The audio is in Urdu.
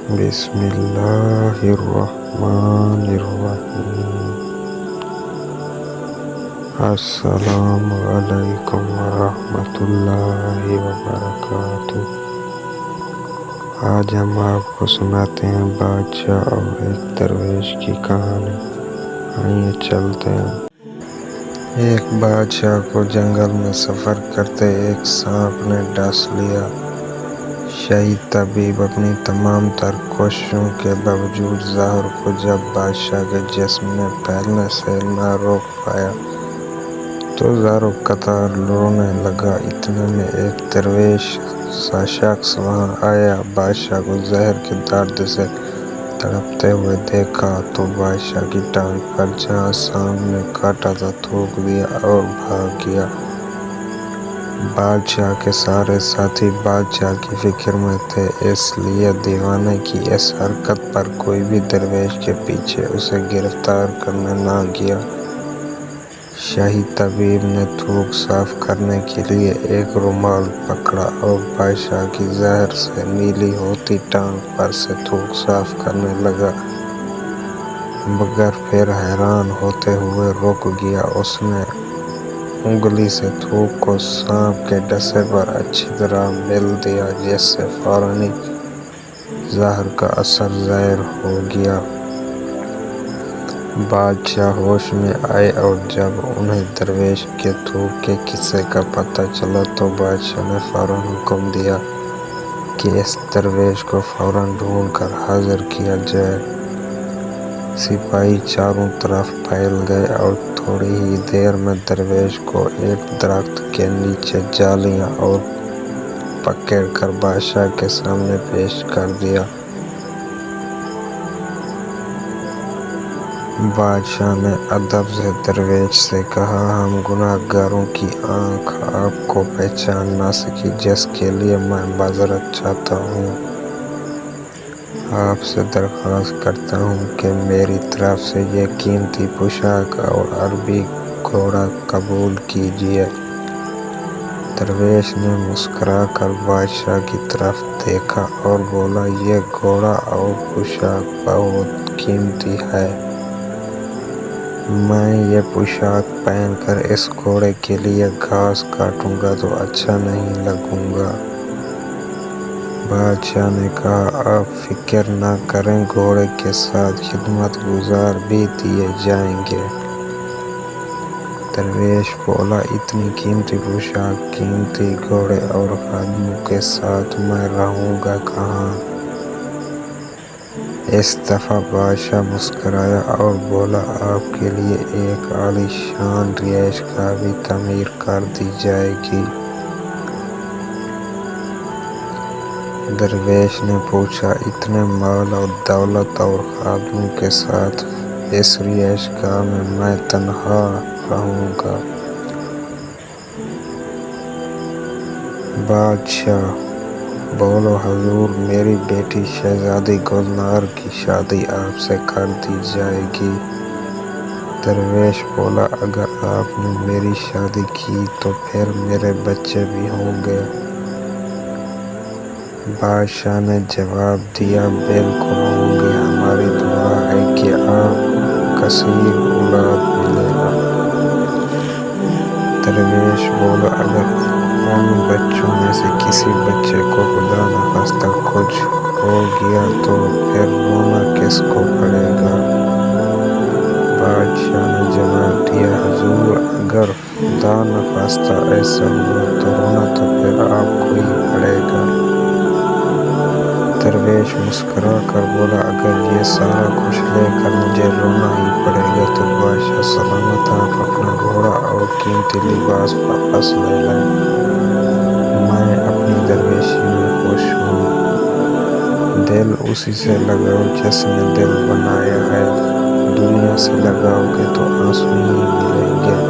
بسم اللہ الرحمن الرحیم۔ السلام علیکم ورحمۃ اللہ وبرکاتہ۔ آج ہم آپ کو سناتے ہیں بادشاہ اور ایک درویش کی کہانی۔ آئیے چلتے ہیں۔ ایک بادشاہ کو جنگل میں سفر کرتے ایک سانپ نے ڈس لیا۔ شاہی طبیب اپنی تمام تر کوششوں کے باوجود زہر کو جب بادشاہ کے جسم میں پھیلنے سے نہ روک پایا تو زاروں قطار رونے لگا۔ اتنے میں ایک درویش سا شخص وہاں آیا۔ بادشاہ کو زہر کے درد سے تڑپتے ہوئے دیکھا تو بادشاہ کی ٹانگ پر جہاں سانپ نے کاٹا تھا تھوک دیا اور بھاگ گیا۔ بادشاہ کے سارے ساتھی بادشاہ کی فکر میں تھے، اس لیے دیوانے کی اس حرکت پر کوئی بھی درویش کے پیچھے اسے گرفتار کرنے نہ گیا۔ شاہی طبیب نے تھوک صاف کرنے کے لیے ایک رومال پکڑا اور بادشاہ کی زہر سے نیلی ہوتی ٹانگ پر سے تھوک صاف کرنے لگا، مگر پھر حیران ہوتے ہوئے رک گیا۔ اس نے انگلی سے تھوک کو سانپ کے ڈسے پر اچھی طرح مل دیا، جس سے فوراً ہی زہر کا اثر ظاہر ہو گیا۔ بادشاہ ہوش میں آئے اور جب انہیں درویش کے تھوک کے قصے کا پتہ چلا تو بادشاہ نے فوراً حکم دیا کہ اس درویش کو فوراً ڈھونڈ کر حاضر کیا جائے۔ سپاہی چاروں طرف پھیل گئے اور تھوڑی ہی دیر میں درویش کو ایک درخت کے نیچے جالیاں اور پکڑ کر بادشاہ کے سامنے پیش کر دیا۔ بادشاہ نے ادب سے درویش سے کہا، ہم گناہ گاروں کی آنکھ آپ کو پہچان نہ سکی، جس کے لیے میں معذرت چاہتا ہوں۔ آپ سے درخواست کرتا ہوں کہ میری طرف سے یہ قیمتی پوشاک اور عربی گھوڑا قبول کیجیے۔ درویش نے مسکرا کر بادشاہ کی طرف دیکھا اور بولا، یہ گھوڑا اور پوشاک بہت قیمتی ہے۔ میں یہ پوشاک پہن کر اس گھوڑے کے لیے گھاس کاٹوں گا تو اچھا نہیں لگوں گا۔ بادشاہ نے کہا، آپ فکر نہ کریں، گھوڑے کے ساتھ خدمت گزار بھی دیے جائیں گے۔ درویش بولا، اتنی قیمتی پوشاک، قیمتی گھوڑے اور خادموں کے ساتھ میں رہوں گا کہاں؟ اس دفعہ بادشاہ مسکرایا اور بولا، آپ کے لیے ایک عالی شان رہائش گاہ بھی تعمیر کر دی جائے گی۔ درویش نے پوچھا، اتنے مال و دولت اور خادموں کے ساتھ اس رہائش گاہ میں میں تنہا رہوں گا؟ بادشاہ بولو، حضور، میری بیٹی شہزادی گلنار کی شادی آپ سے کر دی جائے گی۔ درویش بولا، اگر آپ نے میری شادی کی تو پھر میرے بچے بھی ہوں گے۔ بادشاہ نے جواب دیا، بالکل ہوں گے، ہماری دعا ہے کہ آپ کثیر اولاد ملے گا۔ درویش بولا، اگر ان بچوں میں سے کسی بچے کو خدا نخواستہ کچھ ہو گیا تو پھر رونا کس کو پڑے گا؟ بادشاہ نے جواب دیا، حضور، اگر خدا نخواستہ ایسا ہوا تو رونا تو پھر آپ کو ہی پڑے گا۔ درویش مسکرا کر بولا، اگر یہ سارا کچھ لے کر مجھے رونا ہی پڑے گا تو بادشاہ سلامت، آپ اپنا گھوڑا اور قیمتی لباس واپس لے لیں، میں اپنی درویشی میں خوش ہوں۔ دل اسی سے لگاؤ جس نے دل بنایا ہے، دنیا سے لگاؤ گے تو آنسو ہی ملیں گے۔